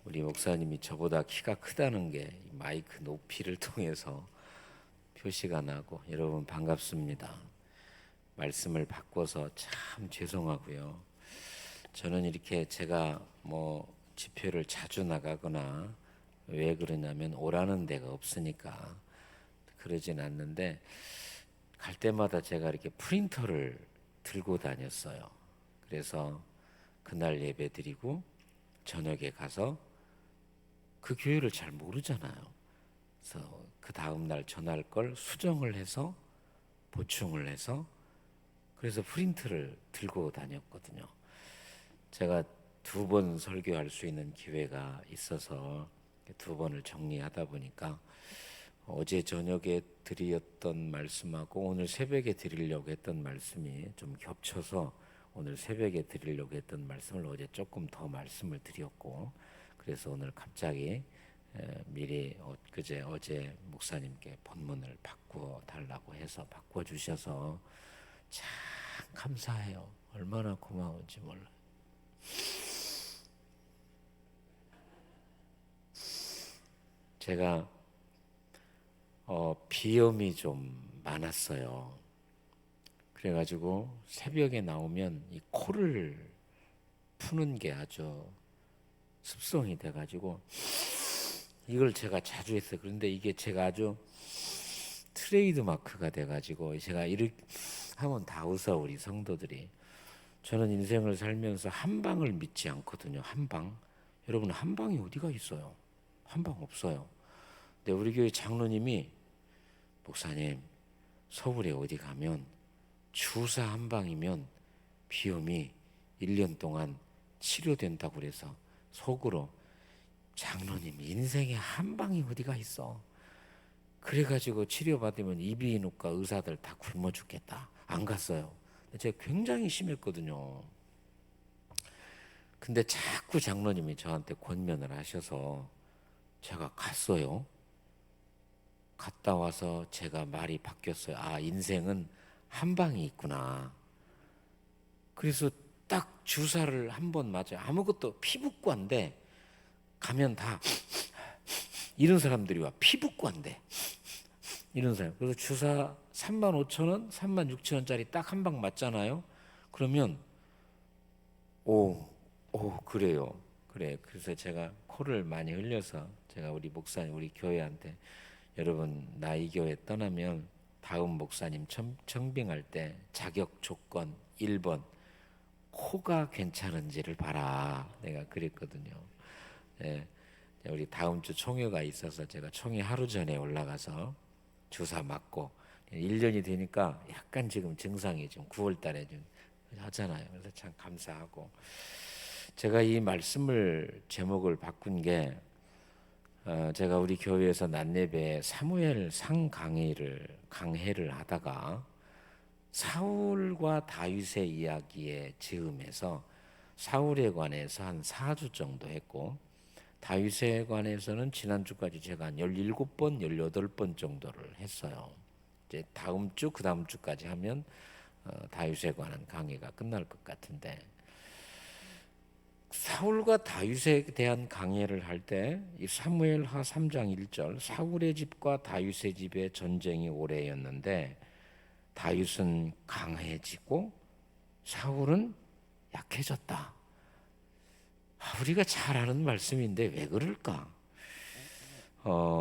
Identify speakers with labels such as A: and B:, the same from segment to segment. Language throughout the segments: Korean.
A: 우리 목사님이 저보다 키가 크다는 게 마이크 높이를 통해서 표시가 나고, 여러분 반갑습니다. 말씀을 바꿔서 참 죄송하고요. 저는 이렇게 제가 집회를 자주 나가거나, 왜 그러냐면 오라는 데가 없으니까 그러진 않는데, 갈 때마다 제가 이렇게 프린터를 들고 다녔어요. 그래서 그날 예배 드리고 저녁에 가서, 그 교회를 잘 모르잖아요. 그래서 그 다음 날 전할 걸 수정을 해서 보충을 해서, 그래서 프린트를 들고 다녔거든요. 제가 2번 설교할 수 있는 기회가 있어서 2번을 정리하다 보니까, 어제 저녁에 드렸던 말씀하고 오늘 새벽에 드리려고 했던 말씀이 좀 겹쳐서, 오늘 새벽에 드리려고 했던 말씀을 어제 조금 더 말씀을 드렸고, 그래서 오늘 갑자기 미리 어제 목사님께 본문을 바꾸어 달라고 해서 바꿔 주셔서 참 감사해요. 얼마나 고마운지 몰라요. 제가 비염이 좀 많았어요. 그래가지고 새벽에 나오면 이 코를 푸는 게 아주 습성이 돼가지고, 이걸 제가 자주 했어요. 그런데 이게 제가 아주 트레이드 마크가 돼가지고, 제가 이렇게 하면 다 웃어, 우리 성도들이. 저는 인생을 살면서 한 방을 믿지 않거든요. 한 방. 여러분, 한 방이 어디가 있어요? 한 방 없어요. 근데 우리 교회 장로님이, 목사님, 서울에 어디 가면 주사 한 방이면 비염이 1년 동안 치료된다고 그래서 속으로, 장로님 인생에 한 방이 어디가 있어, 그래가지고 치료받으면 이비인후과 의사들 다 굶어 죽겠다, 안 갔어요. 제가 굉장히 심했거든요. 근데 자꾸 장로님이 저한테 권면을 하셔서 제가 갔어요. 갔다 와서 제가 말이 바뀌었어요. 아, 인생은 한 방이 있구나. 그래서 딱 주사를 한 번 맞아요. 아무것도, 피부과인데 가면 다 이런 사람들이 와. 피부과인데 이런 사람. 그래서 주사 35,000원, 36,000원짜리 딱 한 방 맞잖아요. 그러면 오 그래요. 그래. 그래서 제가 코를 많이 흘려서, 제가 우리 목사님, 우리 교회한테, 여러분 나 이 교회 떠나면 다음 목사님 청빙할 때 자격 조건 1번, 코가 괜찮은지를 봐라, 내가 그랬거든요. 예, 우리 다음 주 총회가 있어서 제가 총회 하루 전에 올라가서 주사 맞고, 1년이 되니까 약간 지금 증상이 좀 9월 달에 좀 하잖아요. 그래서 참 감사하고, 제가 이 말씀을 제목을 바꾼 게, 제가 우리 교회에서 낮예배 사무엘상 강해를 하다가 사울과 다윗의 이야기에 즈음해서, 사울에 관해서 한 4주 정도 했고, 다윗에 관해서는 지난주까지 제가 한 17번, 18번 정도를 했어요. 이제 다음 주, 그 다음 주까지 하면 다윗에 관한 강의가 끝날 것 같은데, 사울과 다윗에 대한 강의를 할 때 이 사무엘하 3장 1절, 사울의 집과 다윗의 집의 전쟁이 오래였는데 다윗은 강해지고 사울은 약해졌다. 우리가 잘 아는 말씀인데 왜 그럴까?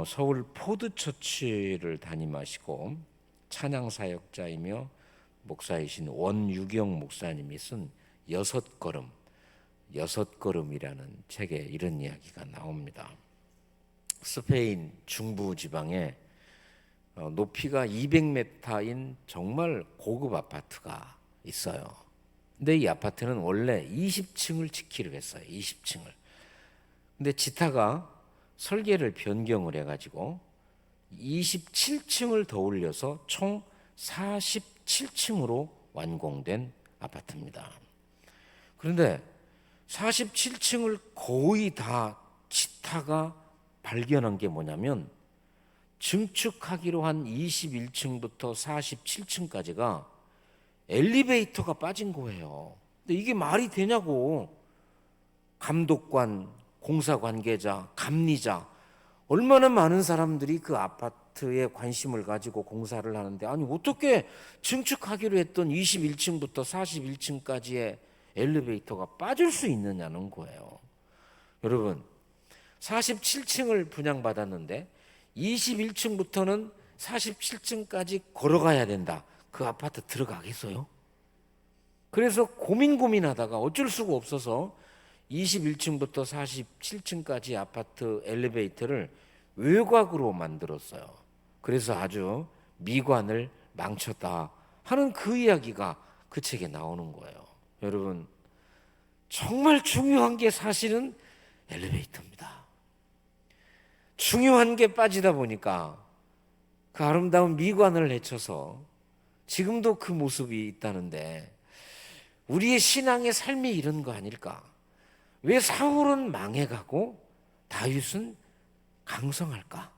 A: 서울 포드처치를 담임하시고 찬양 사역자이며 목사이신 원유경 목사님이 쓴 6걸음이라는 책에 이런 이야기가 나옵니다. 스페인 중부 지방에 높이가 200m인 정말 고급 아파트가 있어요. 근데 이 아파트는 원래 20층을 짓기로 했어요. 20층을. 근데 지타가 설계를 변경을 해가지고 27층을 더 올려서 총 47층으로 완공된 아파트입니다. 그런데 47층을 거의 다 지타가 발견한 게 뭐냐면, 증축하기로 한 21층부터 47층까지가 엘리베이터가 빠진 거예요. 근데 이게 말이 되냐고. 감독관, 공사 관계자, 감리자, 얼마나 많은 사람들이 그 아파트에 관심을 가지고 공사를 하는데, 아니 어떻게 증축하기로 했던 21층부터 41층까지의 엘리베이터가 빠질 수 있느냐는 거예요. 여러분, 47층을 분양받았는데 21층부터는 47층까지 걸어가야 된다. 그 아파트 들어가겠어요? 그래서 고민하다가 어쩔 수가 없어서 21층부터 47층까지 아파트 엘리베이터를 외곽으로 만들었어요. 그래서 아주 미관을 망쳤다 하는 그 이야기가 그 책에 나오는 거예요. 여러분, 정말 중요한 게 사실은 엘리베이터입니다. 중요한 게 빠지다 보니까 그 아름다운 미관을 해쳐서 지금도 그 모습이 있다는데, 우리의 신앙의 삶이 이런 거 아닐까? 왜 사울은 망해가고 다윗은 강성할까?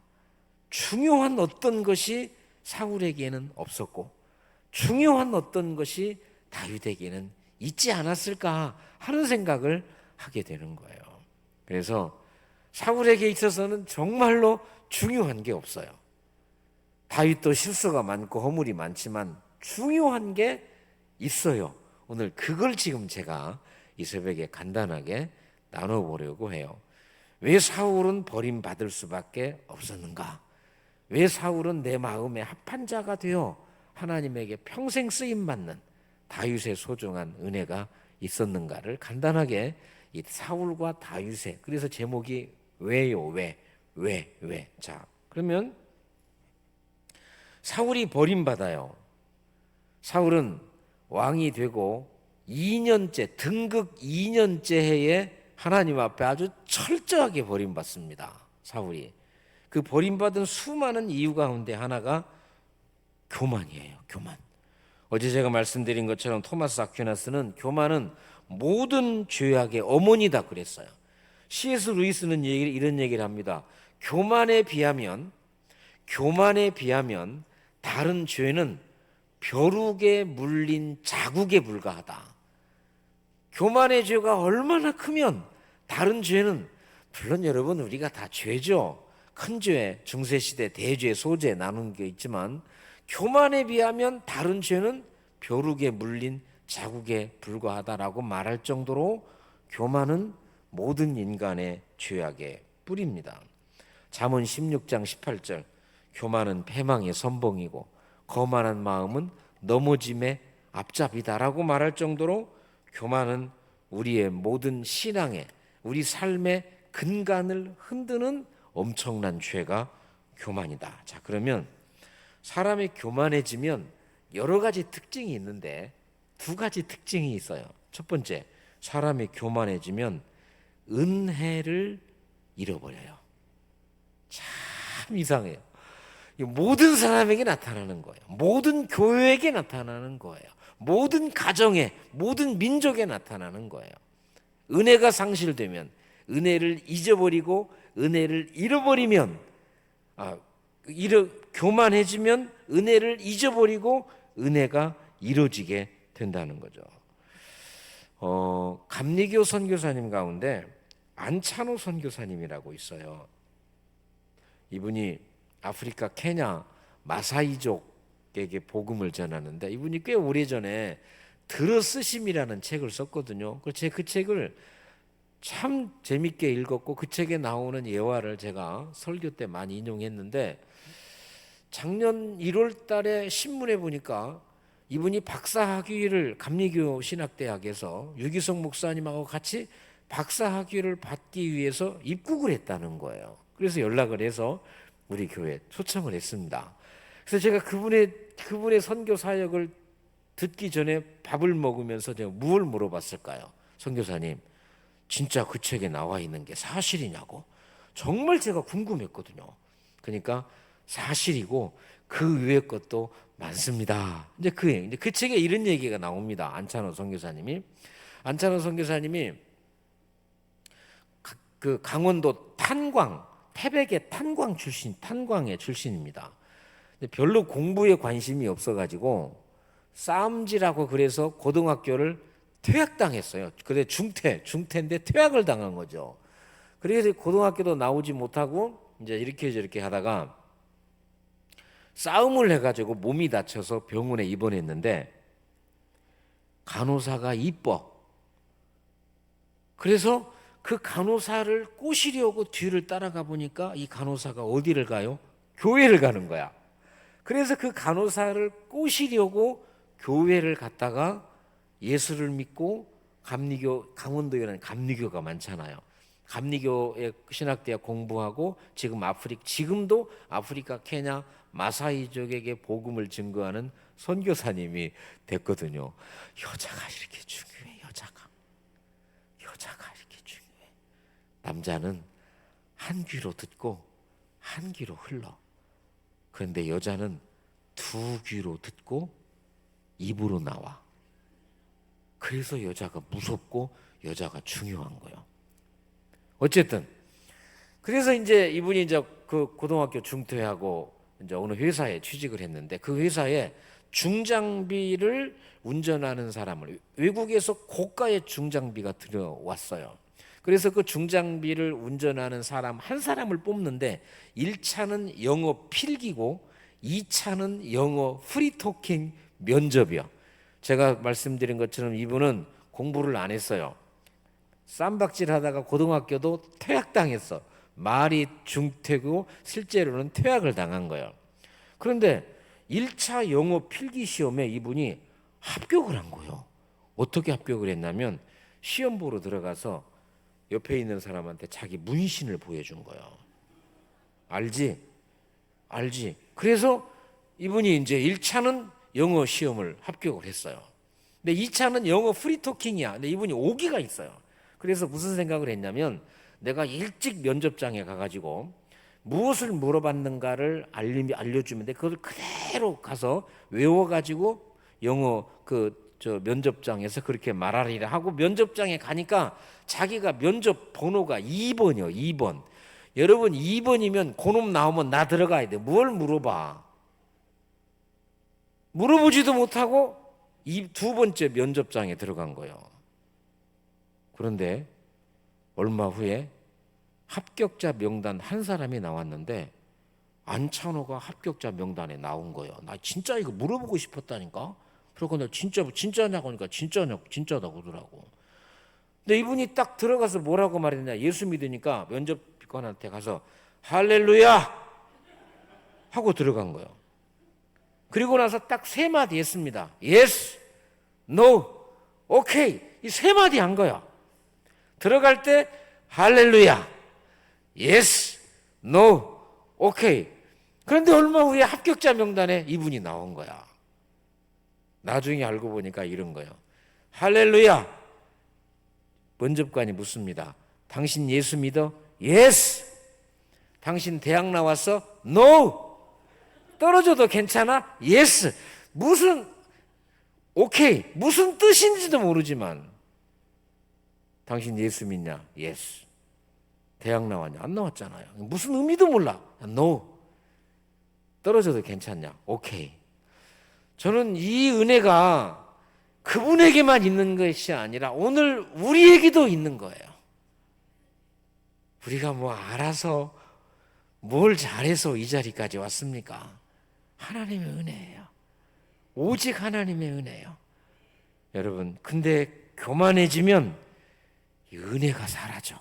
A: 중요한 어떤 것이 사울에게는 없었고 중요한 어떤 것이 다윗에게는 있지 않았을까 하는 생각을 하게 되는 거예요. 그래서 사울에게 있어서는 정말로 중요한 게 없어요. 다윗도 실수가 많고 허물이 많지만 중요한 게 있어요. 오늘 그걸 지금 제가 이 새벽에 간단하게 나눠보려고 해요. 왜 사울은 버림받을 수밖에 없었는가? 왜 사울은 내 마음에 합한 자가 되어 하나님에게 평생 쓰임받는 다윗의 소중한 은혜가 있었는가를 간단하게 이 사울과 다윗의, 그래서 제목이 왜요? 왜? 자, 그러면 사울이 버림받아요. 사울은 왕이 되고 2년째, 등극 2년째 해에 하나님 앞에 아주 철저하게 버림받습니다. 사울이. 그 버림받은 수많은 이유 가운데 하나가 교만이에요. 교만. 어제 제가 말씀드린 것처럼 토마스 아퀴나스는 교만은 모든 죄악의 어머니다 그랬어요. C.S. 루이스는 이런 얘기를 합니다. 교만에 비하면 다른 죄는 벼룩에 물린 자국에 불과하다. 교만의 죄가 얼마나 크면 다른 죄는, 물론 여러분 우리가 다 죄죠. 큰 죄, 중세시대, 대죄, 소죄 나눈 게 있지만 교만에 비하면 다른 죄는 벼룩에 물린 자국에 불과하다라고 말할 정도로 교만은 모든 인간의 죄악의 뿌리입니다. 잠언 16장 18절, 교만은 패망의 선봉이고 거만한 마음은 넘어짐의 앞잡이다라고 말할 정도로 교만은 우리의 모든 신앙의, 우리 삶의 근간을 흔드는 엄청난 죄가 교만이다. 자, 그러면 사람이 교만해지면 여러 가지 특징이 있는데 두 가지 특징이 있어요. 첫 번째, 사람이 교만해지면 은혜를 잃어버려요. 참 이상해요. 모든 사람에게 나타나는 거예요. 모든 교회에게 나타나는 거예요. 모든 가정에, 모든 민족에 나타나는 거예요. 은혜가 상실되면, 은혜를 잊어버리고 은혜를 잃어버리면, 교만해지면 은혜를 잊어버리고 은혜가 이루어지게 된다는 거죠. 감리교 선교사님 가운데 안찬호 선교사님이라고 있어요. 이분이 아프리카 케냐 마사이족에게 복음을 전하는데, 이분이 꽤 오래전에 들어쓰심이라는 책을 썼거든요. 제가 그 책을 참 재밌게 읽었고 그 책에 나오는 예화를 제가 설교 때 많이 인용했는데, 작년 1월 달에 신문에 보니까 이분이 박사학위를 감리교 신학대학에서 유기성 목사님하고 같이 박사학위를 받기 위해서 입국을 했다는 거예요. 그래서 연락을 해서 우리 교회에 초청을 했습니다. 그래서 제가 그분의 선교 사역을 듣기 전에 밥을 먹으면서 제가 뭘 물어봤을까요? 선교사님, 진짜 그 책에 나와 있는 게 사실이냐고 정말 제가 궁금했거든요. 그러니까 사실이고 그 위에 것도 많습니다. 이제 그 책에 이런 얘기가 나옵니다. 안찬호 선교사님이 그 강원도 태백의 탄광의 출신입니다. 별로 공부에 관심이 없어가지고 싸움질하고 그래서 고등학교를 퇴학당했어요. 그래 중퇴인데 퇴학을 당한 거죠. 그래서 고등학교도 나오지 못하고 이제 이렇게 저렇게 하다가 싸움을 해가지고 몸이 다쳐서 병원에 입원했는데 간호사가 이뻐. 그래서 그 간호사를 꼬시려고 뒤를 따라가 보니까 이 간호사가 어디를 가요? 교회를 가는 거야. 그래서 그 간호사를 꼬시려고 교회를 갔다가 예수를 믿고 감리교, 강원도에는 감리교가 많잖아요. 감리교의 신학대학 공부하고 지금도 아프리카 케냐 마사이족에게 복음을 증거하는 선교사님이 됐거든요. 여자가 이렇게 중요해. 여자가 이렇게 중요해. 남자는 한 귀로 듣고 한 귀로 흘러. 그런데 여자는 두 귀로 듣고 입으로 나와. 그래서 여자가 무섭고 여자가 중요한 거예요. 어쨌든 그래서 이제 이분이 이제 그 고등학교 중퇴하고 이제 어느 회사에 취직을 했는데 그 회사에 중장비를 운전하는 사람을 외국에서 고가의 중장비가 들어왔어요. 그래서 그 중장비를 운전하는 사람 한 사람을 뽑는데 1차는 영어 필기고 2차는 영어 프리토킹 면접이요. 제가 말씀드린 것처럼 이분은 공부를 안 했어요. 쌈박질 하다가 고등학교도 퇴학당했어. 말이 중퇴고 실제로는 퇴학을 당한 거예요. 그런데 1차 영어 필기 시험에 이분이 합격을 한 거예요. 어떻게 합격을 했냐면 시험 보러 들어가서 옆에 있는 사람한테 자기 문신을 보여준 거예요. 알지? 그래서 이분이 이제 1차는 영어 시험을 합격을 했어요. 근데 2차는 영어 프리토킹이야. 근데 이분이 오기가 있어요. 그래서 무슨 생각을 했냐면 내가 일찍 면접장에 가가지고 무엇을 물어봤는가를 알려주면 돼. 그걸 그대로 가서 외워가지고 영어 면접장에서 그렇게 말하리라 하고 면접장에 가니까 자기가 면접 번호가 2번이요. 2번. 여러분 2번이면 그놈 나오면 나 들어가야 돼. 뭘 물어봐. 물어보지도 못하고 두 번째 면접장에 들어간 거예요. 그런데 얼마 후에 합격자 명단 한 사람이 나왔는데 안찬호가 합격자 명단에 나온 거예요. 나 진짜 이거 물어보고 싶었다니까. 그러고 내가 진짜냐고 하니까 진짜다고 그러더라고. 근데 이분이 딱 들어가서 뭐라고 말했냐. 예수 믿으니까 면접관한테 가서 할렐루야 하고 들어간 거예요. 그리고 나서 딱 세 마디 했습니다. Yes, No, Okay. 이 세 마디 한 거야. 들어갈 때 할렐루야, Yes, No, Okay. 그런데 얼마 후에 합격자 명단에 이분이 나온 거야. 나중에 알고 보니까 이런 거예요. 할렐루야. 면접관이 묻습니다. 당신 예수 믿어? Yes. 당신 대학 나왔어? No. 떨어져도 괜찮아? Yes. 무슨 오케이. 무슨 뜻인지도 모르지만 당신 예수 믿냐? Yes. 대학 나왔냐? 안 나왔잖아요. 무슨 의미도 몰라. No. 떨어져도 괜찮냐? 오케이. 저는 이 은혜가 그분에게만 있는 것이 아니라 오늘 우리에게도 있는 거예요. 우리가 뭐 알아서 뭘 잘해서 이 자리까지 왔습니까? 하나님의 은혜예요. 오직 하나님의 은혜예요. 여러분, 근데 교만해지면 이 은혜가 사라져.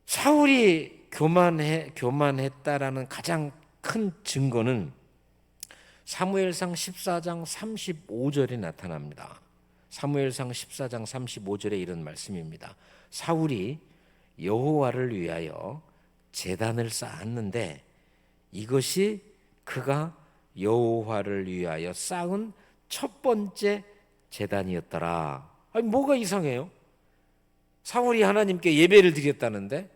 A: 사울이 교만했다라는 가장 큰 증거는 사무엘상 14장 35절에 나타납니다. 사무엘상 14장 35절에 이런 말씀입니다. 사울이 여호와를 위하여 제단을 쌓았는데 이것이 그가 여호와를 위하여 쌓은 첫 번째 제단이었더라. 아니 뭐가 이상해요? 사울이 하나님께 예배를 드렸다는데,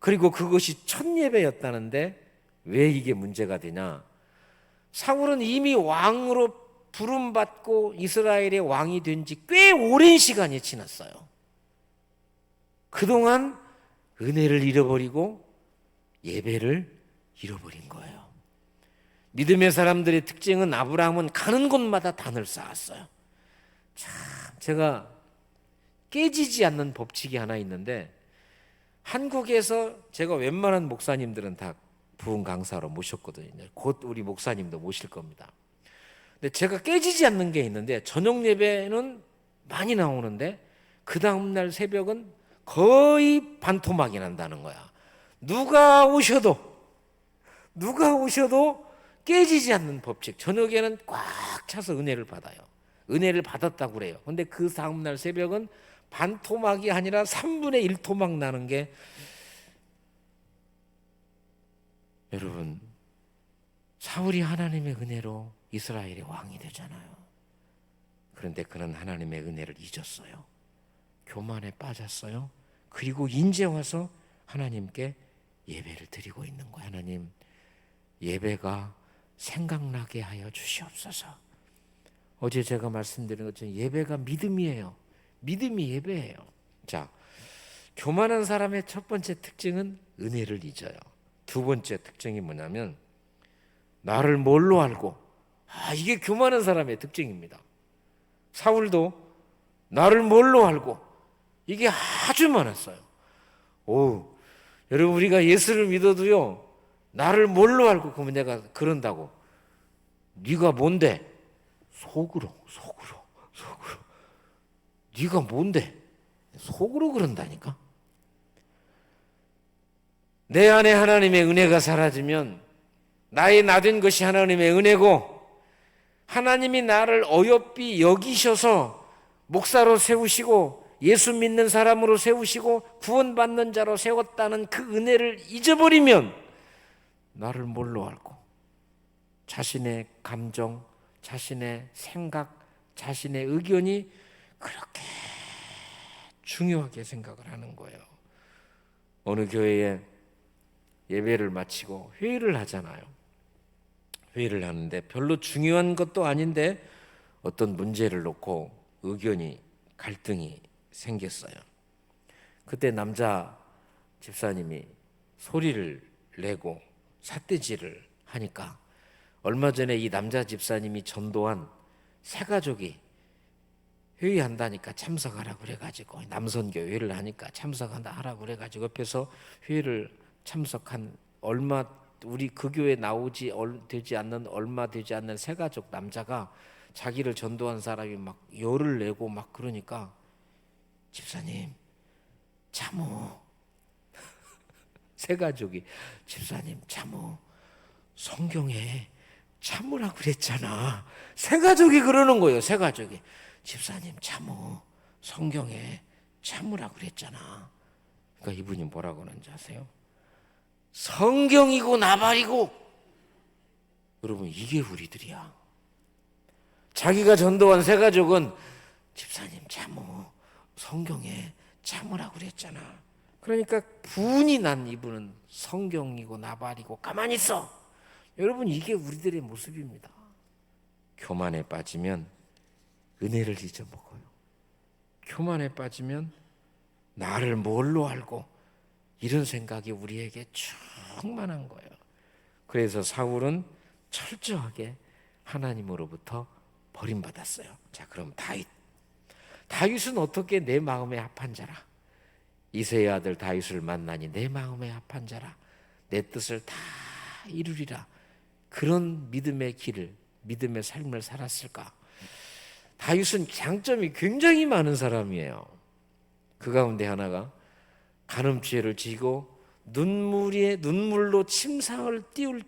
A: 그리고 그것이 첫 예배였다는데 왜 이게 문제가 되냐? 사울은 이미 왕으로 부름받고 이스라엘의 왕이 된 지 꽤 오랜 시간이 지났어요. 그동안 은혜를 잃어버리고 예배를 잃어버린 거예요. 믿음의 사람들의 특징은 아브라함은 가는 곳마다 단을 쌓았어요. 참, 제가 깨지지 않는 법칙이 하나 있는데 한국에서 제가 웬만한 목사님들은 다 부흥 강사로 모셨거든요. 곧 우리 목사님도 모실 겁니다. 근데 제가 깨지지 않는 게 있는데, 저녁 예배는 많이 나오는데 그 다음날 새벽은 거의 반토막이 난다는 거야. 누가 오셔도 깨지지 않는 법칙. 저녁에는 꽉 차서 은혜를 받아요. 은혜를 받았다고 그래요. 근데 그 다음날 새벽은 반토막이 아니라 3분의 1토막 나는 게, 여러분, 사울이 하나님의 은혜로 이스라엘의 왕이 되잖아요. 그런데 그는 하나님의 은혜를 잊었어요. 교만에 빠졌어요. 그리고 이제 와서 하나님께 예배를 드리고 있는 거예요. 하나님, 예배가 생각나게 하여 주시옵소서. 어제 제가 말씀드린 것처럼 예배가 믿음이에요. 믿음이 예배예요. 자, 교만한 사람의 첫 번째 특징은 은혜를 잊어요. 두 번째 특징이 뭐냐면 나를 뭘로 알고, 이게 교만한 사람의 특징입니다. 사울도 나를 뭘로 알고, 이게 아주 많았어요. 여러분, 우리가 예수를 믿어도요, 나를 뭘로 알고, 그러면 내가 그런다고. 네가 뭔데? 속으로. 네가 뭔데? 속으로 그런다니까. 내 안에 하나님의 은혜가 사라지면 나의 나된 것이 하나님의 은혜고, 하나님이 나를 어여삐 여기셔서 목사로 세우시고 예수 믿는 사람으로 세우시고 구원받는 자로 세웠다는 그 은혜를 잊어버리면 나를 뭘로 알고, 자신의 감정, 자신의 생각, 자신의 의견이 그렇게 중요하게 생각을 하는 거예요. 어느 교회에 예배를 마치고 회의를 하잖아요. 회의를 하는데 별로 중요한 것도 아닌데 어떤 문제를 놓고 의견이 갈등이 생겼어요. 그때 남자 집사님이 소리를 내고 삿대질을 하니까, 얼마 전에 이 남자 집사님이 전도한 새 가족이 회의한다니까 참석하라고 그래가지고, 남선교 회의를 하니까 참석하라고 그래가지고 옆에서 회의를 참석한 얼마, 우리 그 교회 나오지 되지 않는, 얼마 되지 않는 새 가족 남자가 자기를 전도한 사람이 막 열을 내고 막 그러니까, 집사님 참어. 새 가족이, 집사님 참어. 성경에 참으라고 그랬잖아. 새 가족이 그러는 거예요. 새 가족이, 집사님 참어. 성경에 참으라고 그랬잖아. 그러니까 이분이 뭐라고 하는지 아세요? 성경이고 나발이고. 여러분, 이게 우리들이야. 자기가 전도한 새 가족은 집사님 참어. 성경에 참으라고 그랬잖아. 그러니까 분이 난 이분은 성경이고 나발이고 가만히 있어. 여러분, 이게 우리들의 모습입니다. 교만에 빠지면 은혜를 잊어먹어요. 교만에 빠지면 나를 뭘로 알고, 이런 생각이 우리에게 충만한 거예요. 그래서 사울은 철저하게 하나님으로부터 버림받았어요. 자, 그럼 다윗은 어떻게 내 마음에 합한 자라, 이새의 아들 다윗을 만나니 내 마음에 합한 자라, 내 뜻을 다 이루리라, 그런 믿음의 길을, 믿음의 삶을 살았을까? 다윗은 장점이 굉장히 많은 사람이에요. 그 가운데 하나가 간음죄를 지고 눈물로 침상을 띄울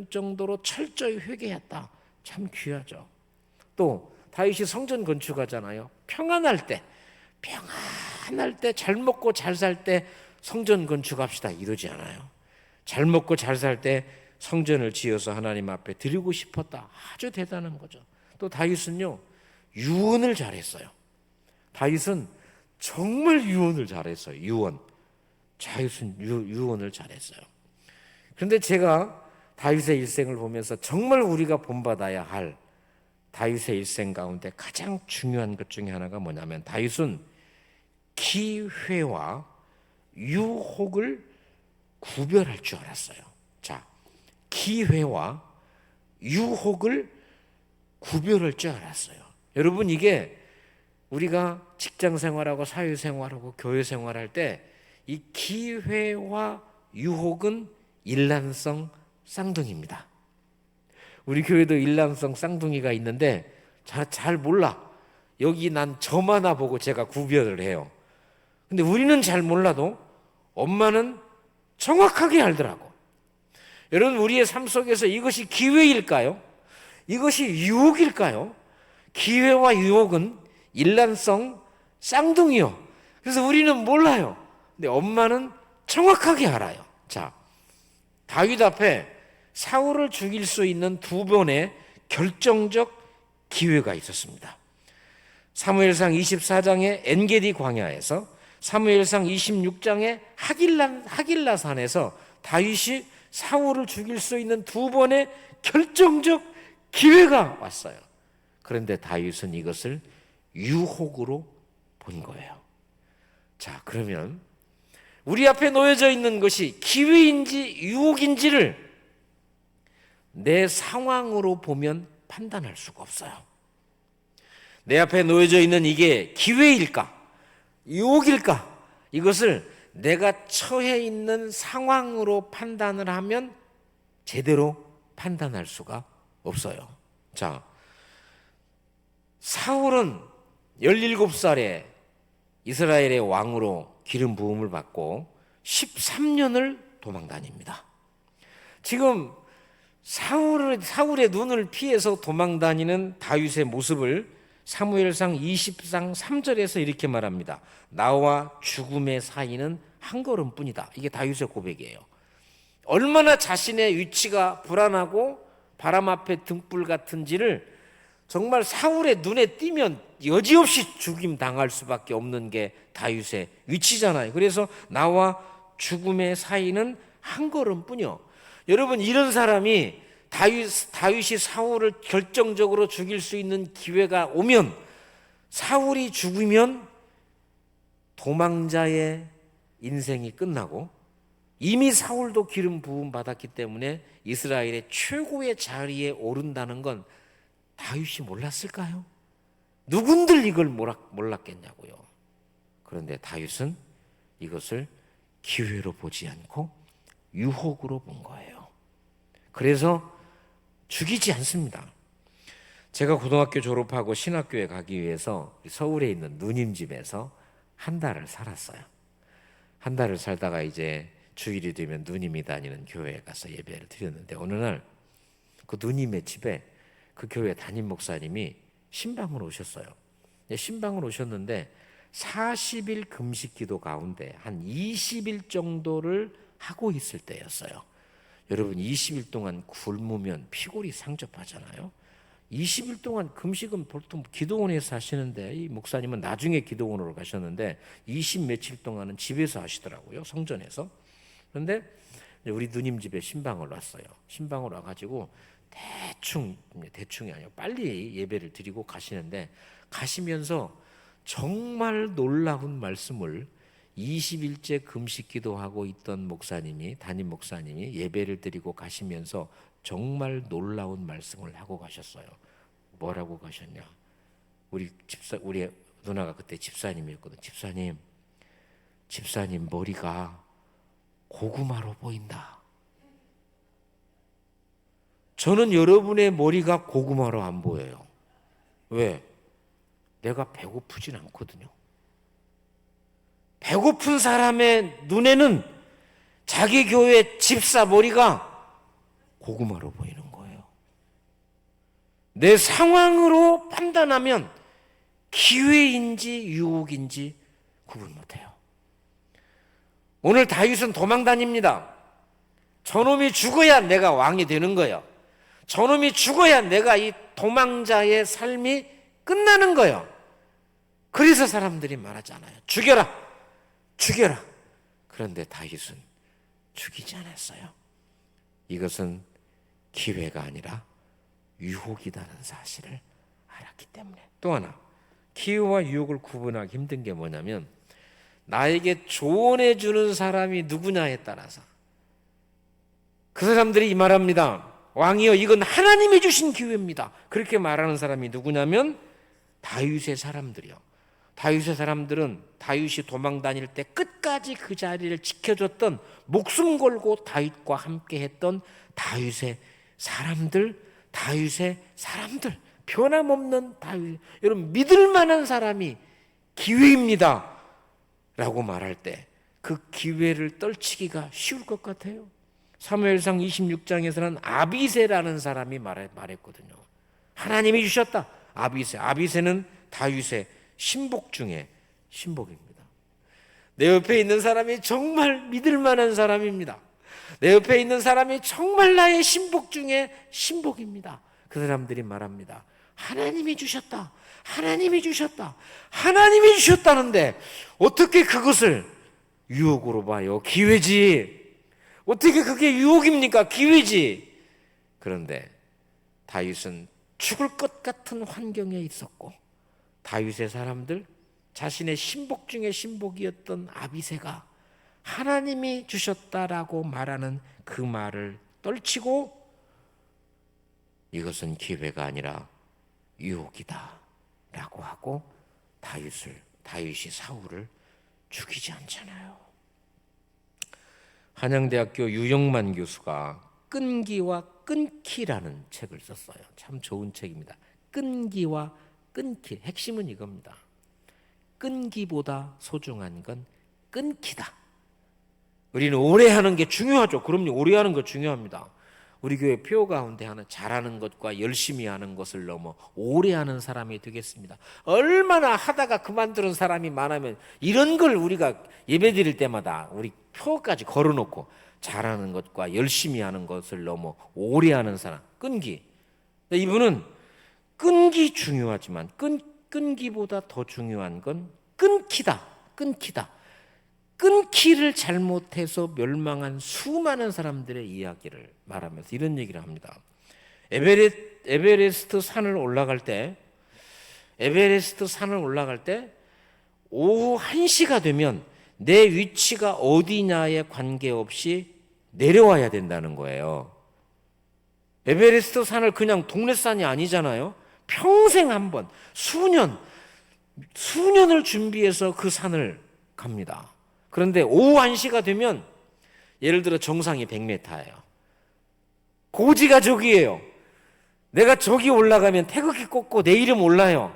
A: 정도로 철저히 회개했다. 참 귀하죠. 또 다윗이 성전 건축하잖아요. 평안할 때 잘 먹고 잘 살 때 성전 건축합시다 이러지 않아요. 잘 먹고 잘 살 때 성전을 지어서 하나님 앞에 드리고 싶었다. 아주 대단한 거죠. 또 다윗은요, 유언을 잘했어요. 다윗은 정말 유언을 잘했어요. 다윗은 유언을 잘했어요. 그런데 제가 다윗의 일생을 보면서 정말 우리가 본받아야 할 다윗의 일생 가운데 가장 중요한 것 중에 하나가 뭐냐면, 다윗은 기회와 유혹을 구별할 줄 알았어요. 자, 기회와 유혹을 구별할 줄 알았어요. 여러분, 이게 우리가 직장 생활하고 사회 생활하고 교회 생활할 때 이 기회와 유혹은 일란성 쌍둥이입니다. 우리 교회도 일란성 쌍둥이가 있는데 잘 몰라. 여기 난 점 하나 보고 제가 구별을 해요. 근데 우리는 잘 몰라도 엄마는 정확하게 알더라고. 여러분, 우리의 삶 속에서 이것이 기회일까요? 이것이 유혹일까요? 기회와 유혹은 일란성 쌍둥이요. 그래서 우리는 몰라요. 근데 엄마는 정확하게 알아요. 자, 다윗 앞에 사울을 죽일 수 있는 두 번의 결정적 기회가 있었습니다. 사무엘상 24장의 엔게디 광야에서, 사무엘상 26장의 하길라산에서 다윗이 사울을 죽일 수 있는 두 번의 결정적 기회가 왔어요. 그런데 다윗은 이것을 유혹으로 본 거예요. 자, 그러면 우리 앞에 놓여져 있는 것이 기회인지 유혹인지를 내 상황으로 보면 판단할 수가 없어요. 내 앞에 놓여져 있는 이게 기회일까? 유혹일까? 이것을 내가 처해 있는 상황으로 판단을 하면 제대로 판단할 수가 없어요. 자, 사울은 17살에 이스라엘의 왕으로 기름 부음을 받고 13년을 도망 다닙니다. 지금 사울의 눈을 피해서 도망 다니는 다윗의 모습을 사무엘상 20장 3절에서 이렇게 말합니다. 나와 죽음의 사이는 한 걸음뿐이다. 이게 다윗의 고백이에요. 얼마나 자신의 위치가 불안하고 바람 앞에 등불 같은지를 정말 사울의 눈에 띄면 여지없이 죽임 당할 수밖에 없는 게 다윗의 위치잖아요. 그래서 나와 죽음의 사이는 한 걸음뿐이요. 여러분, 이런 사람이 다윗이 사울을 결정적으로 죽일 수 있는 기회가 오면, 사울이 죽으면 도망자의 인생이 끝나고, 이미 사울도 기름 부음 받았기 때문에 이스라엘의 최고의 자리에 오른다는 건 다윗이 몰랐을까요? 누군들 이걸 몰랐겠냐고요. 그런데 다윗은 이것을 기회로 보지 않고 유혹으로 본 거예요. 그래서 죽이지 않습니다. 제가 고등학교 졸업하고 신학교에 가기 위해서 서울에 있는 누님 집에서 한 달을 살았어요. 한 달을 살다가 이제 주일이 되면 누님이 다니는 교회에 가서 예배를 드렸는데, 어느 날 그 누님의 집에 그 교회 담임 목사님이 신방을 오셨어요. 신방을 오셨는데 40일 금식 기도 가운데 한 20일 정도를 하고 있을 때였어요. 여러분, 20일 동안 굶으면 피골이 상접하잖아요. 20일 동안 금식은 보통 기도원에서 하시는데, 이 목사님은 나중에 기도원으로 가셨는데 20 며칠 동안은 집에서 하시더라고요, 성전에서. 그런데 우리 누님 집에 신방을 왔어요. 신방을 와가지고 대충이 아니고 빨리 예배를 드리고 가시는데, 가시면서 정말 놀라운 말씀을 20일째 금식 기도하고 있던 담임 목사님이 예배를 드리고 가시면서 정말 놀라운 말씀을 하고 가셨어요. 뭐라고 가셨냐? 우리 누나가 그때 집사님이었거든. 집사님 머리가 고구마로 보인다. 저는 여러분의 머리가 고구마로 안 보여요. 왜? 내가 배고프진 않거든요. 배고픈 사람의 눈에는 자기 교회 집사 머리가 고구마로 보이는 거예요. 내 상황으로 판단하면 기회인지 유혹인지 구분 못해요. 오늘 다윗은 도망 다닙니다. 저놈이 죽어야 내가 왕이 되는 거예요. 저놈이 죽어야 내가 이 도망자의 삶이 끝나는 거예요. 그래서 사람들이 말하잖아요. 죽여라. 그런데 다윗은 죽이지 않았어요. 이것은 기회가 아니라 유혹이라는 사실을 알았기 때문에. 또 하나, 기회와 유혹을 구분하기 힘든 게 뭐냐면, 나에게 조언해 주는 사람이 누구냐에 따라서. 그 사람들이 이 말합니다. 왕이여, 이건 하나님이 주신 기회입니다. 그렇게 말하는 사람이 누구냐면 다윗의 사람들이요. 다윗의 사람들은 다윗이 도망 다닐 때 끝까지 그 자리를 지켜줬던, 목숨 걸고 다윗과 함께 했던 다윗의 사람들, 변함없는 다윗. 여러분, 믿을 만한 사람이 기회입니다 라고 말할 때 그 기회를 떨치기가 쉬울 것 같아요. 사무엘상 26장에서는 아비새라는 사람이 말했거든요. 하나님이 주셨다. 아비새는 다윗의 신복 중에 신복입니다. 내 옆에 있는 사람이 정말 믿을 만한 사람입니다. 내 옆에 있는 사람이 정말 나의 신복 중에 신복입니다. 그 사람들이 말합니다. 하나님이 주셨다. 하나님이 주셨다는데 어떻게 그것을 유혹으로 봐요? 기회지. 어떻게 그게 유혹입니까? 기회지. 그런데 다윗은 죽을 것 같은 환경에 있었고, 다윗의 사람들, 자신의 신복 중에 신복이었던 아비새가 하나님이 주셨다라고 말하는 그 말을 떨치고 이것은 기회가 아니라 유혹이다 라고 하고 다윗이 사울을 죽이지 않잖아요. 한양대학교 유영만 교수가 끈기와 끊기라는 책을 썼어요. 참 좋은 책입니다. 끈기와 끊기. 핵심은 이겁니다. 끈기보다 소중한 건 끊기다. 우리는 오래 하는 게 중요하죠. 그럼요. 오래 하는 거 중요합니다. 우리 교회 표 가운데 하는 잘하는 것과 열심히 하는 것을 넘어 오래 하는 사람이 되겠습니다. 얼마나 하다가 그만두는 사람이 많으면 이런 걸 우리가 예배 드릴 때마다 우리 표까지 걸어놓고 잘하는 것과 열심히 하는 것을 넘어 오래 하는 사람, 끈기. 이분은 끈기 중요하지만 끈기보다 더 중요한 건 끊기다. 끊기를 잘못해서 멸망한 수많은 사람들의 이야기를 말하면서 이런 얘기를 합니다. 에베레스트 산을 올라갈 때 오후 1시가 되면 내 위치가 어디냐에 관계없이 내려와야 된다는 거예요. 에베레스트 산을 그냥 동네 산이 아니잖아요. 평생 한번 수년을 준비해서 그 산을 갑니다. 그런데 오후 1시가 되면 예를 들어 정상이 100m예요. 고지가 저기예요. 내가 저기 올라가면 태극기 꽂고 내 이름 올라요.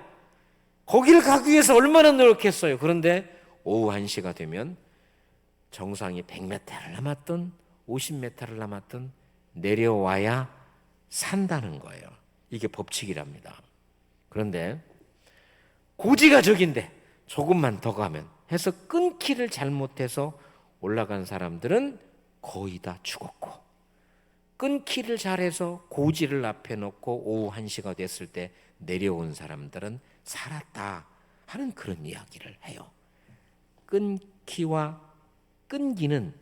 A: 거기를 가기 위해서 얼마나 노력했어요. 그런데 오후 1시가 되면 정상이 100m를 남았든 50m를 남았든 내려와야 산다는 거예요. 이게 법칙이랍니다. 그런데 고지가 저긴데 조금만 더 가면 해서 끊기를 잘못해서 올라간 사람들은 거의 다 죽었고, 끊기를 잘해서 고지를 앞에 놓고 오후 1시가 됐을 때 내려온 사람들은 살았다 하는 그런 이야기를 해요. 끊기와 끈기는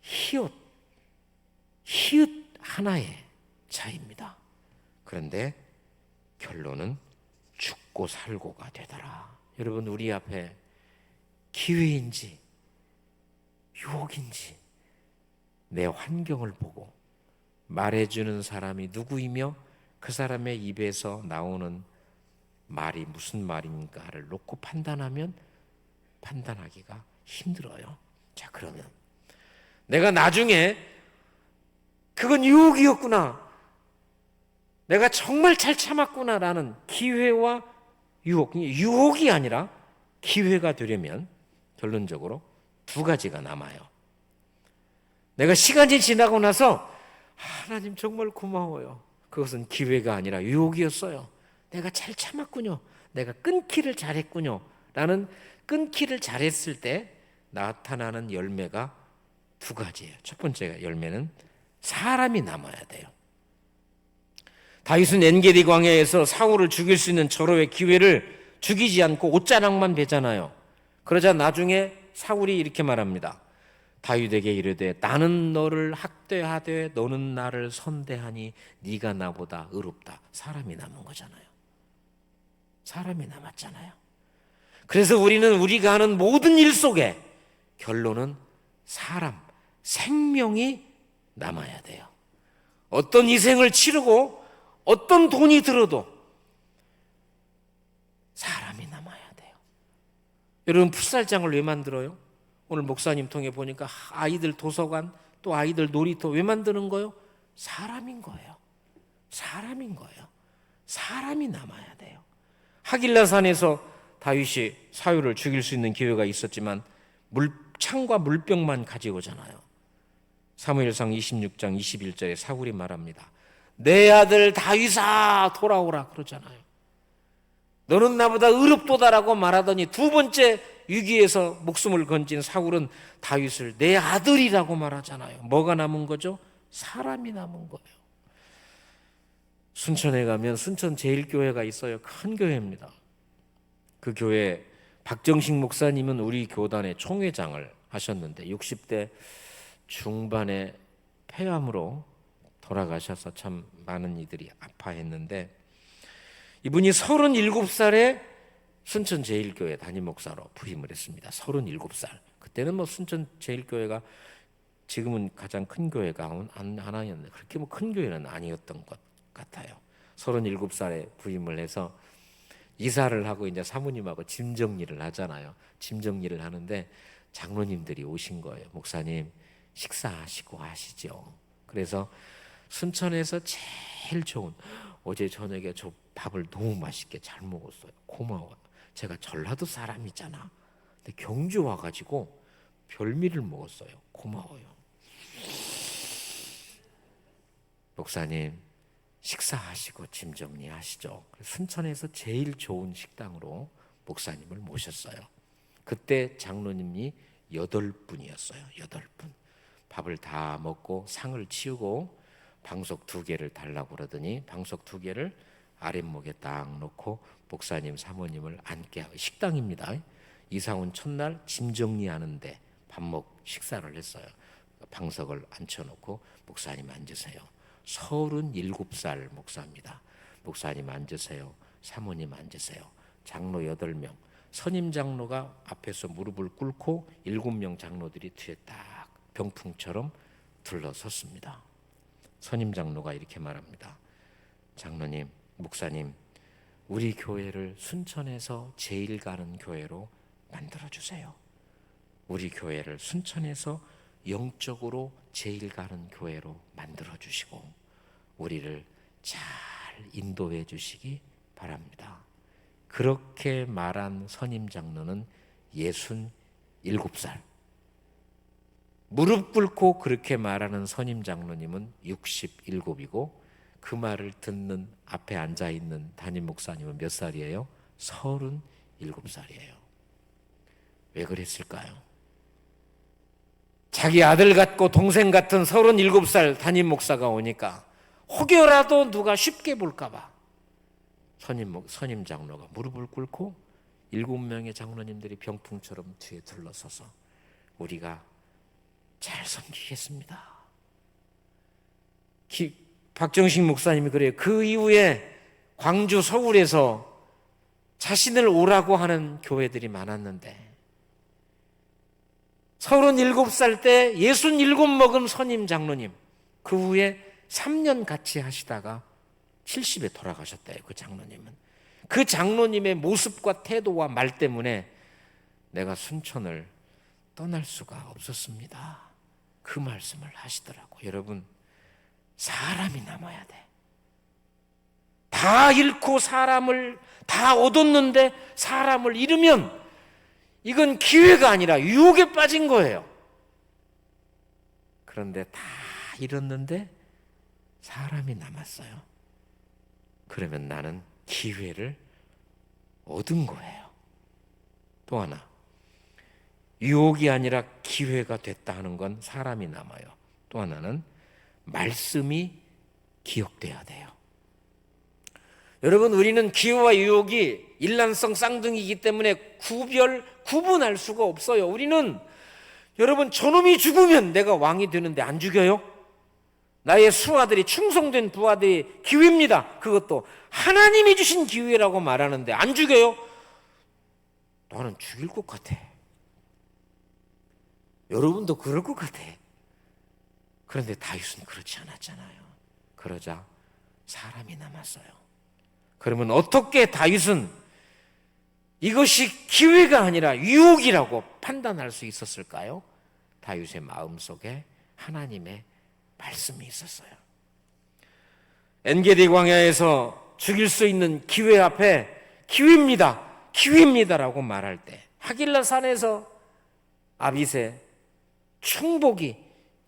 A: 히읗 하나의 차이입니다. 그런데 결론은 죽고 살고가 되더라. 여러분, 우리 앞에 기회인지 유혹인지 내 환경을 보고 말해주는 사람이 누구이며 그 사람의 입에서 나오는 말이 무슨 말인가를 놓고 판단하기가 힘들어요. 자, 그러면 내가 나중에 그건 유혹이었구나, 내가 정말 잘 참았구나라는 기회와 유혹이 아니라 기회가 되려면 결론적으로 두 가지가 남아요. 내가 시간이 지나고 나서 하나님 정말 고마워요. 그것은 기회가 아니라 유혹이었어요. 내가 잘 참았군요. 내가 끊기를 잘했군요. 라는 끊기를 잘했을 때 나타나는 열매가 두 가지예요. 첫 번째 열매는 사람이 남아야 돼요. 다윗은 엔게디 광야에서 사울을 죽일 수 있는 절호의 기회를 죽이지 않고 옷자락만 베잖아요. 그러자 나중에 사울이 이렇게 말합니다. 다윗에게 이르되 나는 너를 학대하되 너는 나를 선대하니 네가 나보다 의롭다. 사람이 남은 거잖아요. 사람이 남았잖아요. 그래서 우리는 우리가 하는 모든 일 속에 결론은 사람, 생명이 남아야 돼요. 어떤 희생을 치르고 어떤 돈이 들어도 사람이 남아야 돼요. 여러분, 풋살장을 왜 만들어요? 오늘 목사님 통해 보니까 아이들 도서관, 또 아이들 놀이터 왜 만드는 거예요? 사람인 거예요. 사람인 거예요. 사람이 남아야 돼요. 하길라산에서 다윗이 사울을 죽일 수 있는 기회가 있었지만 창과 물병만 가지고잖아요. 사무엘상 26장 21절에 사울이 말합니다. 내 아들 다윗아 돌아오라 그러잖아요. 너는 나보다 의롭도다라고 말하더니 두 번째 위기에서 목숨을 건진 사울은 다윗을 내 아들이라고 말하잖아요. 뭐가 남은 거죠? 사람이 남은 거예요. 순천에 가면 순천 제일교회가 있어요. 큰 교회입니다. 그 교회 박정식 목사님은 우리 교단의 총회장을 하셨는데 60대 중반에 폐암으로 돌아가셔서 참 많은 이들이 아파했는데, 이분이 37살에 순천 제일교회 담임 목사로 부임을 했습니다. 37살. 그때는 뭐 순천 제일교회가 지금은 가장 큰 교회가 하나였는데 그렇게 뭐 큰 교회는 아니었던 것 같아요. 37살에 부임을 해서 이사를 하고 이제 사모님하고 짐 정리를 하잖아요. 짐 정리를 하는데 장로님들이 오신 거예요. 목사님 식사하시고 하시죠. 그래서 순천에서 제일 좋은, 어제 저녁에 저 밥을 너무 맛있게 잘 먹었어요. 고마워요. 제가 전라도 사람이잖아. 근데 경주 와가지고 별미를 먹었어요. 고마워요. 목사님 식사하시고 짐 정리하시죠. 순천에서 제일 좋은 식당으로 목사님을 모셨어요. 그때 장로님이 8분이었어요. 8분. 밥을 다 먹고 상을 치우고 방석 2개를 달라고 그러더니 방석 2개를 아랫목에 딱 놓고 목사님 사모님을 앉게 하고, 식당입니다. 이사 온 첫날 짐 정리하는데 식사를 했어요. 방석을 앉혀놓고 목사님 앉으세요. 37살 목사입니다. 목사님 앉으세요. 사모님 앉으세요. 장로 8명, 선임 장로가 앞에서 무릎을 꿇고 7명 장로들이 뒤에 딱 병풍처럼 둘러섰습니다. 선임 장로가 이렇게 말합니다. 장로님, 목사님, 우리 교회를 순천에서 제일 가는 교회로 만들어주세요. 우리 교회를 순천에서 영적으로 제일 가는 교회로 만들어주시고 우리를 잘 인도해 주시기 바랍니다. 그렇게 말한 선임 장로는 67살. 무릎 꿇고 그렇게 말하는 선임 장로님은 67이고 그 말을 듣는 앞에 앉아있는 담임 목사님은 몇 살이에요? 37살이에요. 왜 그랬을까요? 자기 아들 같고 동생 같은 37살 담임 목사가 오니까 혹여라도 누가 쉽게 볼까 봐 선임 장로가 무릎을 꿇고 7명의 장로님들이 병풍처럼 뒤에 둘러서서 우리가 잘 섬기겠습니다. 박정식 목사님이 그래요. 그 이후에 광주, 서울에서 자신을 오라고 하는 교회들이 많았는데 37살 때 67 먹은 선임 장로님, 그 후에 3년 같이 하시다가 70에 돌아가셨대요. 그 장로님은. 그 장로님의 모습과 태도와 말 때문에 내가 순천을 떠날 수가 없었습니다. 그 말씀을 하시더라고. 여러분, 사람이 남아야 돼. 다 잃고 사람을 다 얻었는데 사람을 잃으면 이건 기회가 아니라 유혹에 빠진 거예요. 그런데 다 잃었는데 사람이 남았어요. 그러면 나는 기회를 얻은 거예요. 또 하나, 유혹이 아니라 기회가 됐다 하는 건 사람이 남아요. 또 하나는 말씀이 기억돼야 돼요. 여러분, 우리는 기회와 유혹이 일란성 쌍둥이이기 때문에 구분할 수가 없어요. 우리는, 여러분, 저놈이 죽으면 내가 왕이 되는데 안 죽여요? 나의 수하들이, 충성된 부하들이 기회입니다. 그것도 하나님이 주신 기회라고 말하는데 안 죽여요? 나는 죽일 것 같아. 여러분도 그럴 것 같아. 그런데 다윗은 그렇지 않았잖아요. 그러자 사람이 남았어요. 그러면 어떻게 다윗은 이것이 기회가 아니라 유혹이라고 판단할 수 있었을까요? 다윗의 마음속에 하나님의 말씀이 있었어요. 엔게디 광야에서 죽일 수 있는 기회 앞에 기회입니다, 기회입니다라고 말할 때, 하길라 산에서 아빗의 충복이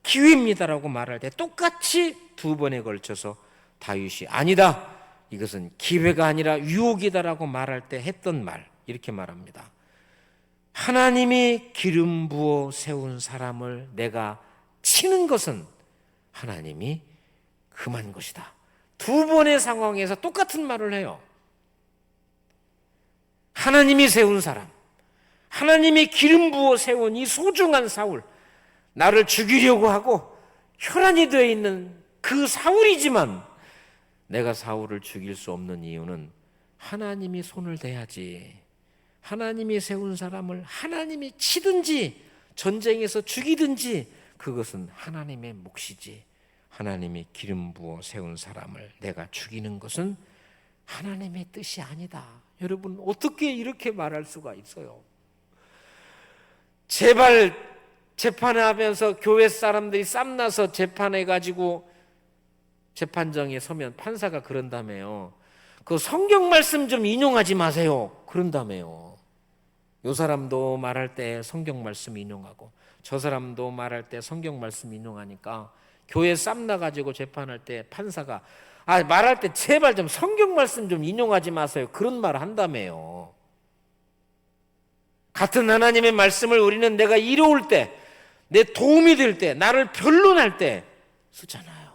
A: 기회입니다라고 말할 때 똑같이 두 번에 걸쳐서 다윗이 아니다, 이것은 기회가 아니라 유혹이다라고 말할 때 했던 말, 이렇게 말합니다. 하나님이 기름 부어 세운 사람을 내가 치는 것은 하나님이 금한 것이다. 두 번의 상황에서 똑같은 말을 해요. 하나님이 세운 사람, 하나님이 기름 부어 세운 이 소중한 사울, 나를 죽이려고 하고 혈안이 되어 있는 그 사울이지만 내가 사울을 죽일 수 없는 이유는 하나님이 손을 대야지, 하나님이 세운 사람을 하나님이 치든지 전쟁에서 죽이든지 그것은 하나님의 몫이지, 하나님이 기름 부어 세운 사람을 내가 죽이는 것은 하나님의 뜻이 아니다. 여러분, 어떻게 이렇게 말할 수가 있어요? 제발 재판하면서 교회 사람들이 쌈나서 재판해가지고 재판정에 서면 판사가 그런다며요. 그 성경 말씀 좀 인용하지 마세요. 그런다며요. 요 사람도 말할 때 성경 말씀 인용하고 저 사람도 말할 때 성경 말씀 인용하니까 교회 쌈나가지고 재판할 때 판사가 말할 때 제발 좀 성경 말씀 좀 인용하지 마세요. 그런 말을 한다며요. 같은 하나님의 말씀을 우리는 내가 이로울 때, 내 도움이 될 때, 나를 변론할 때 쓰잖아요.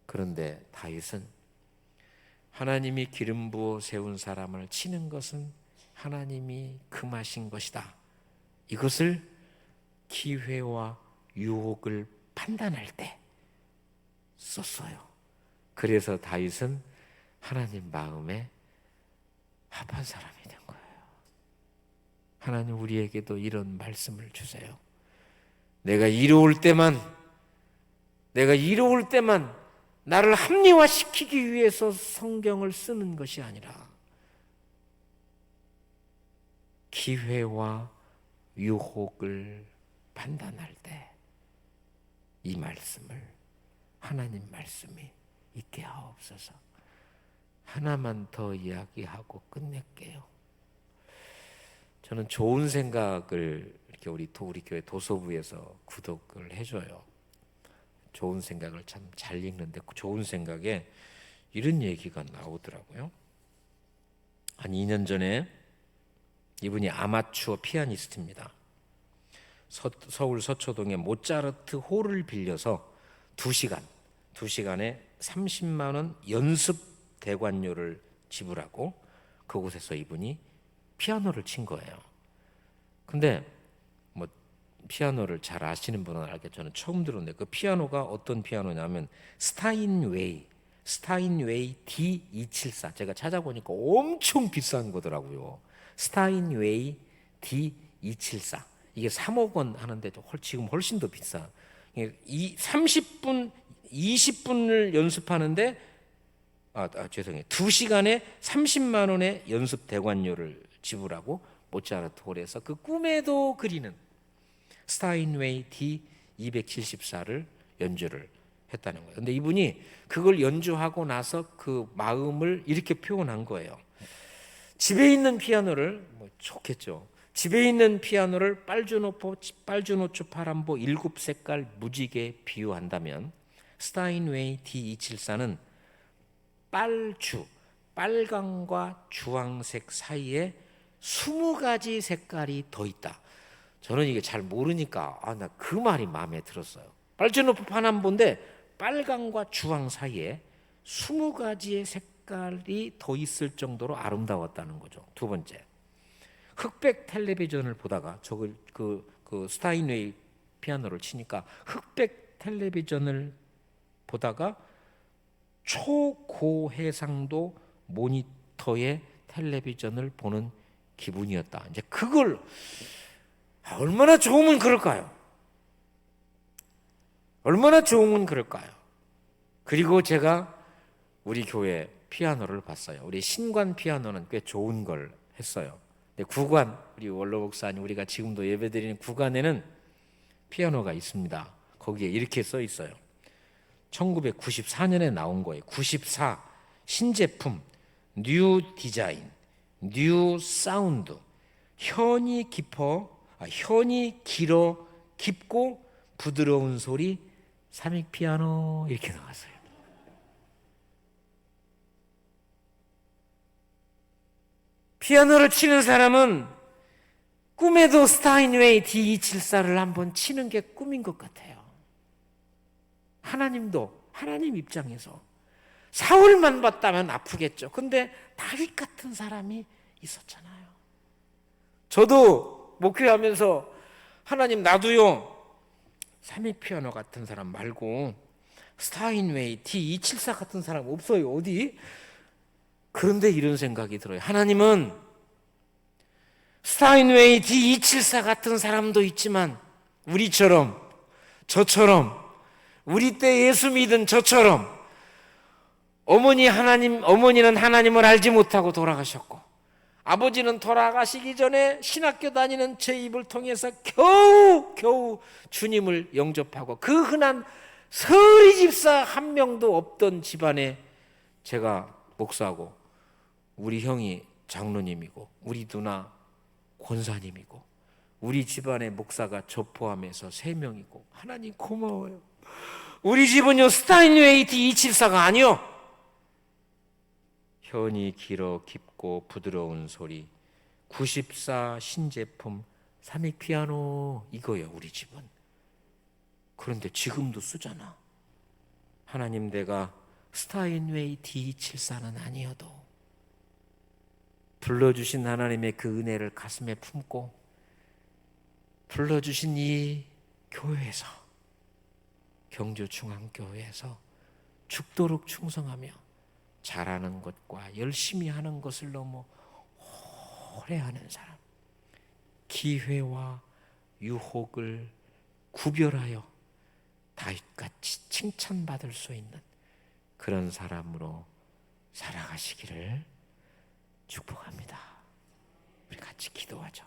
A: 그런데 다윗은 하나님이 기름 부어 세운 사람을 치는 것은 하나님이 금하신 것이다, 이것을 기회와 유혹을 판단할 때 썼어요. 그래서 다윗은 하나님 마음에 합한 사람이 된 거예요. 하나님 우리에게도 이런 말씀을 주세요. 내가 이로울 때만 나를 합리화시키기 위해서 성경을 쓰는 것이 아니라 기회와 유혹을 판단할 때 이 말씀을, 하나님 말씀이 있게 하옵소서. 하나만 더 이야기하고 끝낼게요. 저는 좋은 생각을 이렇게 우리 교회 도서부에서 구독을 해줘요. 좋은 생각을 참 잘 읽는데 좋은 생각에 이런 얘기가 나오더라고요. 한 2년 전에 이분이 아마추어 피아니스트입니다. 서울 서초동의 모차르트 홀을 빌려서 2시간에 30만 원 연습 대관료를 지불하고 그곳에서 이분이 피아노를 친 거예요. 근데 뭐 피아노를 잘 아시는 분은 알겠죠. 저는 처음 들었는데 그 피아노가 어떤 피아노냐면 스타인웨이 D274, 제가 찾아보니까 엄청 비싼 거더라고요. 스타인웨이 D274, 이게 3억 원 하는데 지금 훨씬 더 비싸. 30분 20분을 연습하는데 죄송해요. 2시간에 30만 원의 연습 대관료를 지불하고 모차르트 홀에서 그 꿈에도 그리는 스타인웨이 D274를 연주를 했다는 거예요. 근데 이분이 그걸 연주하고 나서 그 마음을 이렇게 표현한 거예요. 집에 있는 피아노를 좋겠죠. 집에 있는 피아노를 빨주노초 파란보 7색깔 무지개 비유한다면 스타인웨이 D274는 빨강과 주황색 사이에 20가지 색깔이 더 있다. 저는 이게 잘 모르니까 나 그 말이 마음에 들었어요. 빨주노초 파란보인데 빨강과 주황 사이에 20가지의 색깔이 더 있을 정도로 아름다웠다는 거죠. 두 번째, 흑백 텔레비전을 보다가 그 스타인웨이 피아노를 치니까 흑백 텔레비전을 보다가 초고해상도 모니터의 텔레비전을 보는 기분이었다. 이제 그걸 얼마나 좋으면 그럴까요? 얼마나 좋으면 그럴까요? 그리고 제가 우리 교회 피아노를 봤어요. 우리 신관 피아노는 꽤 좋은 걸 했어요. 근데 구관, 우리 원로 목사님 우리가 지금도 예배드리는 구관에는 피아노가 있습니다. 거기에 이렇게 써 있어요. 1994년에 나온 거예요. 94 신제품, 뉴 디자인, 뉴 사운드. 현이 길어 깊고 부드러운 소리 삼익 피아노 이렇게 나왔어요. 피아노를 치는 사람은 꿈에도 스타인웨이 D274를 한번 치는 게 꿈인 것 같아요. 하나님도 하나님 입장에서 사울만 봤다면 아프겠죠. 근데 다윗 같은 사람이 있었잖아요. 저도 목회하면서 하나님 나도요 삼익 피아노 같은 사람 말고 스타인웨이 D274 같은 사람 없어요. 어디? 그런데 이런 생각이 들어요. 하나님은 스타인웨이 D274 같은 사람도 있지만 우리처럼 저처럼 우리 때 예수 믿은 저처럼 어머니는 하나님을 알지 못하고 돌아가셨고 아버지는 돌아가시기 전에 신학교 다니는 제 입을 통해서 겨우 주님을 영접하고 그 흔한 서리 집사 한 명도 없던 집안에 제가 목사고 우리 형이 장로님이고 우리 누나 권사님이고 우리 집안의 목사가 저 포함해서 3명이고 하나님 고마워요. 우리 집은요 스타인웨이 D274가 아니요 현이 길어 깊고 부드러운 소리 94 신제품 삼익 피아노 이거예요. 우리 집은. 그런데 지금도 쓰잖아. 하나님 내가 스타인웨이 D274는 아니어도 불러주신 하나님의 그 은혜를 가슴에 품고 불러주신 이 교회에서 경주중앙교회에서 죽도록 충성하며 잘하는 것과 열심히 하는 것을 너무 오래 하는 사람, 기회와 유혹을 구별하여 다윗같이 칭찬받을 수 있는 그런 사람으로 살아가시기를 축복합니다. 우리 같이 기도하죠.